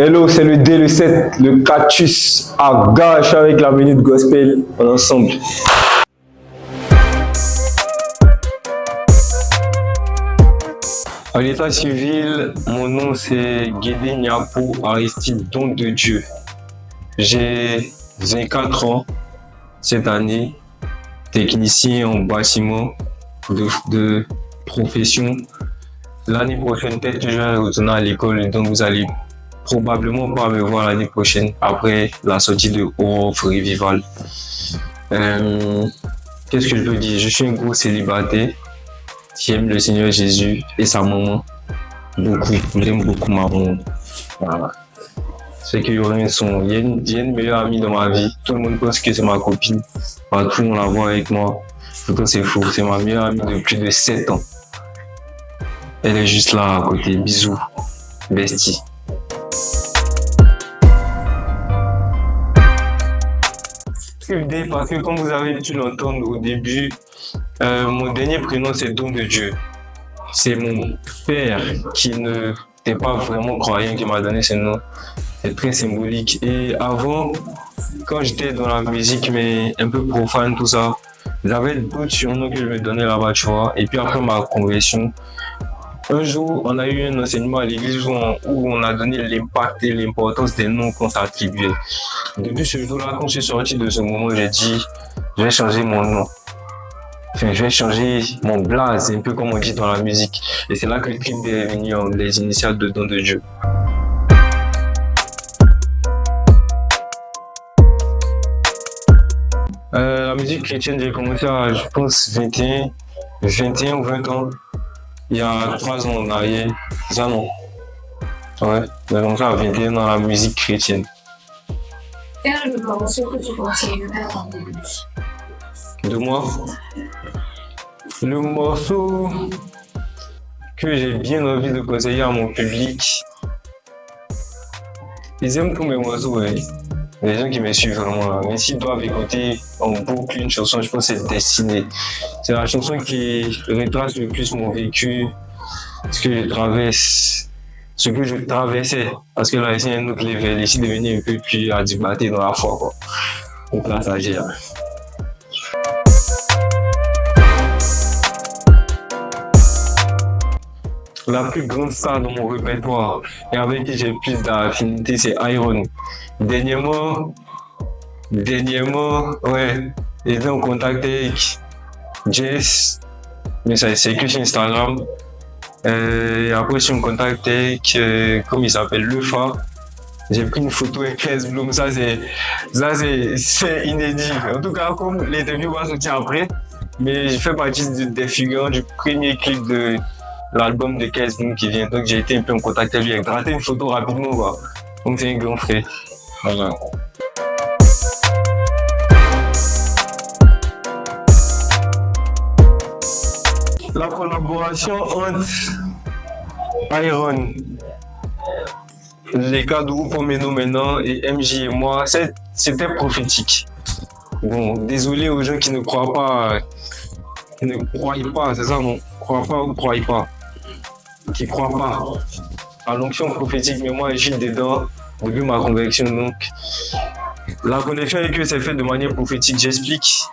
Hello, c'est le D, le 7, le Cactus à gauche avec la minute gospel ensemble. À l'état civil, mon nom c'est Guédé Niapou Aristide, don de Dieu. J'ai 24 ans cette année, technicien en bâtiment de profession. L'année prochaine, peut-être que je vais retourner à l'école, donc vous allez probablement pas me voir l'année prochaine après la sortie de Off Revival. Qu'est-ce que je peux dire? Je suis un gros célibataire qui aime le Seigneur Jésus et sa maman beaucoup. J'aime beaucoup ma maman. Voilà. C'est qu'il y aurait un son. Il y a une meilleure amie dans ma vie. Tout le monde pense que c'est ma copine. Partout on la voit avec moi. Pourtant c'est faux. C'est ma meilleure amie de plus de 7 ans. Elle est juste là à côté. Bisous. Bestie. Parce que comme vous avez pu l'entendre au début, mon dernier prénom c'est Don de Dieu. C'est mon père qui n'était pas vraiment croyant qui m'a donné ce nom. C'est très symbolique. Et avant, quand j'étais dans la musique mais un peu profane tout ça, j'avais d'autres surnoms que je me donnais là-bas, tu vois. Et puis après ma conversion, un jour, on a eu un enseignement à l'église où on a donné l'impact et l'importance des noms qu'on s'attribuait. Depuis ce jour-là, quand je suis sorti de ce moment, j'ai dit, je vais changer mon nom. Enfin, je vais changer mon blaze, un peu comme on dit dans la musique. Et c'est là que le clip est venu, les initiales de Don de Dieu. La musique chrétienne, j'ai commencé à, je pense, 21 ou 20 ans. Il y a 3 ans en arrière, ça non. Ouais, j'ai commencé à 21 dans la musique chrétienne. Quel est le morceau que tu conseillerais à ton public? De moi? Le morceau que j'ai bien envie de conseiller à mon public, ils aiment tous mes morceaux, ouais. Les gens qui me suivent vraiment là. Mais s'ils doivent écouter en boucle une chanson, je pense que c'est Destiné. C'est la chanson qui retrace le plus mon vécu, ce que je traverse, ce que je traversais. Parce que là, c'est un autre level. Ici, devenir un peu plus adibaté dans la foi, quoi. Donc là, ça gère. La plus grande star dans mon répertoire et avec qui j'ai plus d'affinité, c'est Iron. Dernièrement, ouais, j'étais en contact avec Jess, mais ça c'est que sur Instagram. Et après, je suis en contact avec, comme il s'appelle, Lefa. J'ai pris une photo avec Les Bloom, ça c'est inédit. En tout cas, comme l'interview va sortir après, mais je fais partie des figurants du premier clip de l'album de Kez Bloom qui vient, donc j'ai été un peu en contact avec lui, avec raté une photo rapidement, quoi. Donc c'est un grand frère. Voilà. La collaboration entre Iron, les gars de Oupo Meno maintenant et MJ et moi, c'était prophétique. Bon, désolé aux gens qui ne croient pas, c'est ça non? Croient pas ou croient pas? Qui croient pas à l'onction prophétique, mais moi je suis dedans depuis ma conversion. Donc la connexion avec eux s'est faite de manière prophétique. J'explique.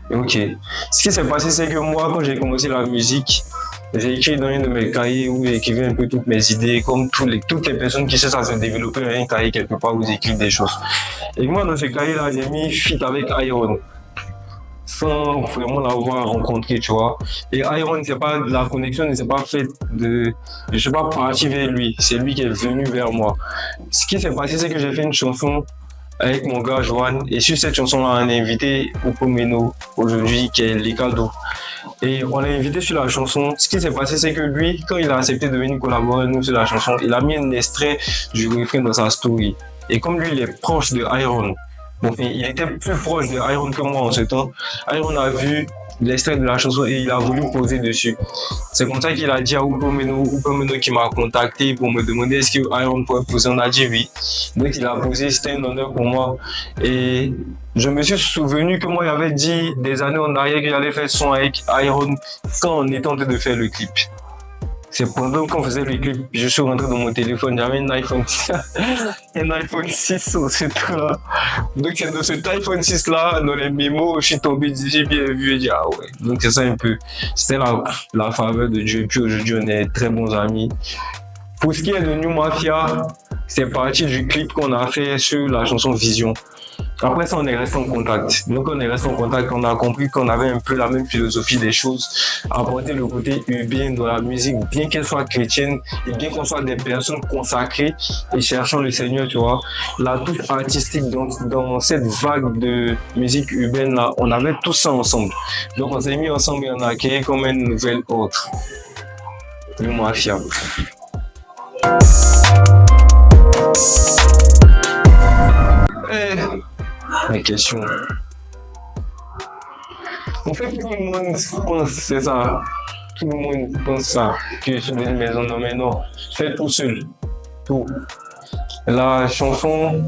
Ok. Ce qui s'est passé, c'est que moi, quand j'ai commencé la musique, j'ai écrit dans un de mes cahiers où j'écrivais un peu toutes mes idées, comme toutes les personnes qui cherchent à se développer un cahier quelque part où j'écris des choses. Et moi, dans ce cahier-là, j'ai mis feat avec Iron, sans vraiment l'avoir rencontré, tu vois. Et Iron, la connexion ne s'est pas faite je ne suis pas parti vers lui, c'est lui qui est venu vers moi. Ce qui s'est passé, c'est que j'ai fait une chanson avec mon gars Johan, et sur cette chanson-là, on a invité Oupo Meno aujourd'hui, qui est Lecado. Et on l'a invité sur la chanson. Ce qui s'est passé, c'est que lui, quand il a accepté de venir collaborer avec nous sur la chanson, il a mis un extrait du refrain dans sa story. Et comme lui, il est proche de Iron, bon, il était plus proche de Iron que moi en ce temps. Iron a vu l'extrait de la chanson et il a voulu poser dessus. C'est comme ça qu'il a dit à Oupo Meno qui m'a contacté pour me demander est-ce que Iron pourrait poser. On a dit oui. Donc il a posé, c'était un honneur pour moi. Et je me suis souvenu que moi j'avais dit des années en arrière que j'allais faire son avec Iron quand on était en train de faire le clip. C'est pendant qu'on faisait le clip, je suis rentré dans mon téléphone, j'avais un iPhone 6, un iPhone 6 sur ce truc-là. Donc c'est dans cet iPhone 6-là, dans les mémos, je suis tombé, j'ai bien vu, j'ai dit ah ouais. Donc c'est ça un peu, c'était la faveur de Dieu. Et puis aujourd'hui, on est très bons amis. Pour ce qui est de New Mafia, c'est parti du clip qu'on a fait sur la chanson Vision. Après ça, on est resté en contact. Donc, on est resté en contact, on a compris qu'on avait un peu la même philosophie des choses, apporter le côté urbain dans la musique, bien qu'elle soit chrétienne et bien qu'on soit des personnes consacrées et cherchant le Seigneur, tu vois. La touche artistique dans cette vague de musique urbaine là, on avait tout ça ensemble. Donc, on s'est mis ensemble et on a créé comme une nouvelle autre. New Mafia. Les questions. En fait, tout le monde pense c'est ça. Tout le monde pense ça. Que je suis dans une maison. Non, mais non. Fais tout seul. Tout. La chanson,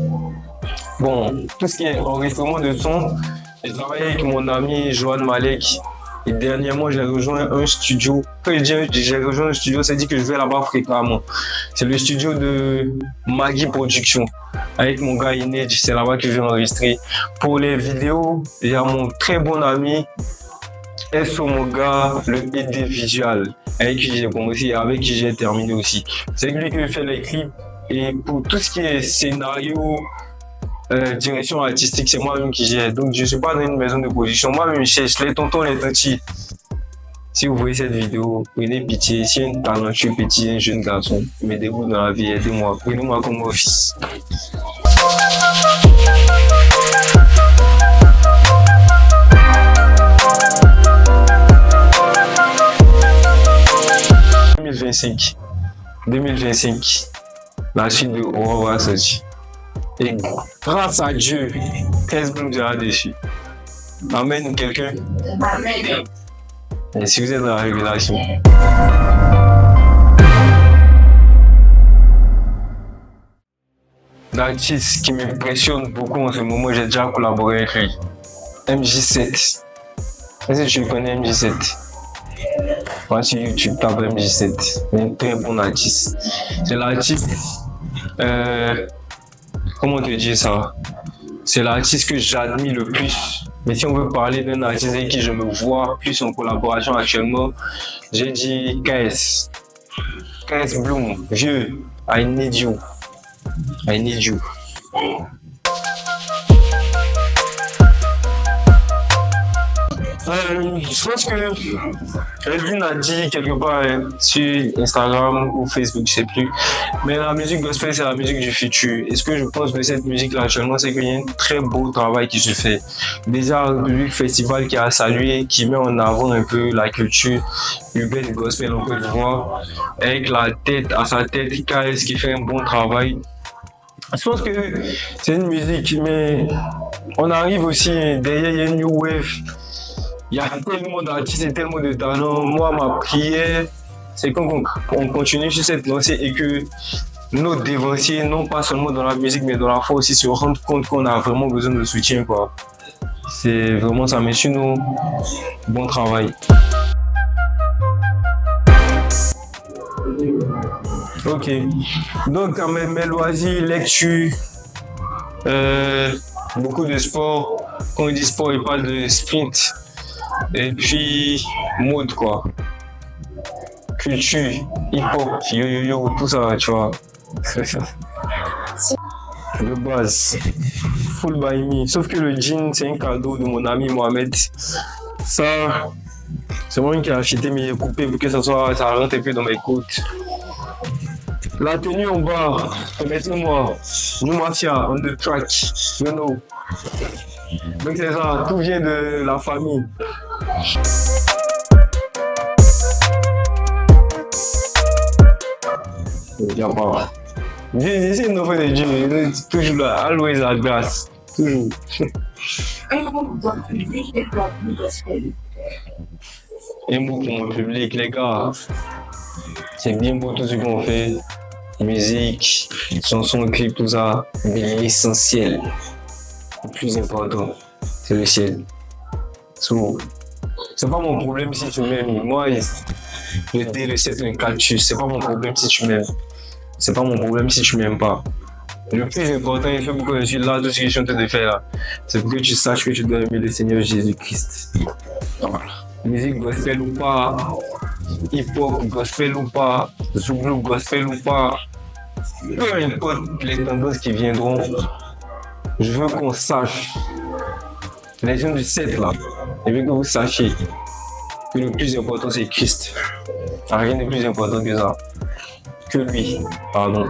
bon, tout ce qui est enregistrement de son, j'ai travaillé avec mon ami Johan Malek. Et dernièrement, j'ai rejoint un studio. Quand j'ai rejoint un studio, c'est dit que je vais là-bas fréquemment. C'est le studio de Maggie Production. Avec mon gars Inedge, c'est là-bas que je vais enregistrer. Pour les vidéos, il y a mon très bon ami Moga, le ED Visual, avec qui j'ai commencé et avec qui j'ai terminé aussi. C'est lui qui fait les clips. Et pour tout ce qui est scénario, direction artistique, c'est moi-même qui gère. Donc, je ne suis pas dans une maison de production. Moi-même, je cherche les tontons, les tantis. Si vous voyez cette vidéo, prenez pitié. Si un talentueux petit, un jeune garçon, mettez-vous dans la vie, aidez-moi. Prenez-moi comme mon fils. « 2025, la suite de Aurore va sortir. Et grâce à Dieu, 13 Bloom sera dessus. Amen, quelqu'un. Amen. Et si vous êtes dans la révélation. L'artiste qui m'impressionne beaucoup en ce moment, j'ai déjà collaboré avec lui. MJ7. Est-ce que tu connais MJ7? Moi sur YouTube, tape MJ7. Un très bon artiste. C'est l'artiste. Comment te dire ça? C'est l'artiste que j'admire le plus. Mais si on veut parler d'un artiste avec qui je me vois plus en collaboration actuellement, j'ai dit KS. KS Bloom, vieux, I need you. I need you. Je pense que Elvin a dit quelque part sur Instagram ou Facebook, je sais plus. Mais la musique gospel, c'est la musique du futur. Et ce que je pense de cette musique-là actuellement, c'est qu'il y a un très beau travail qui se fait. Déjà, le public festival qui a salué, qui met en avant un peu la culture urbaine du gospel, on peut le voir. Avec la tête, à sa tête, KS qui fait un bon travail. Je pense que c'est une musique, mais on arrive aussi derrière, il y a une new wave. Il y a tellement d'artistes et tellement de talents. Moi, ma prière, c'est qu'on continue sur cette lancée et que nos dévanciers, non pas seulement dans la musique, mais dans la foi aussi, se rendent compte qu'on a vraiment besoin de soutien, quoi. C'est vraiment ça, messieurs, nous, bon travail. Ok. Donc, mes loisirs, lecture, beaucoup de sport. Quand on dit sport, il parle de sprint. Et puis, mode quoi. Culture, hip-hop, yo, tout ça, tu vois. De base, full by me. Sauf que le jean, c'est un cadeau de mon ami Mohamed. Ça, c'est moi qui ai acheté, mais j'ai coupé pour que ça rentre un peu dans mes côtes. La tenue en bas, permettez-moi, New Mafia, on the track, you know. Donc c'est ça, tout vient de la famille. Il n'y a pas. J'essaie de nous faire des Dieu, toujours là, always at grass, toujours. Un mot pour mon public et pour le gospel. Un mot pour mon public, les gars. C'est bien beau tout ce qu'on fait. Musique, chansons, clips, tout ça. Mais l'essentiel, le plus important, c'est le ciel. So, c'est pas mon problème si tu m'aimes. Moi, Le D, le 7, un cactus. C'est pas mon problème si tu m'aimes. C'est pas mon problème si tu m'aimes pas. Le plus important, il fait pourquoi je suis là, tout ce que je suis en train de faire là, c'est pour que tu saches que tu dois aimer le Seigneur Jésus-Christ. Voilà. Musique gospel ou pas, hip-hop gospel ou pas, zouglou gospel ou pas, peu importe les tendances qui viendront, je veux qu'on sache, les gens du 7 là, je veux que vous sachiez que le plus important c'est Christ. Il n'y a rien de plus important que ça. Que lui, pardon.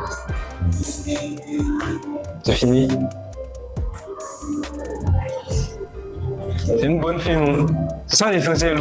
C'est fini. C'est une bonne film. C'est ça l'essentiel.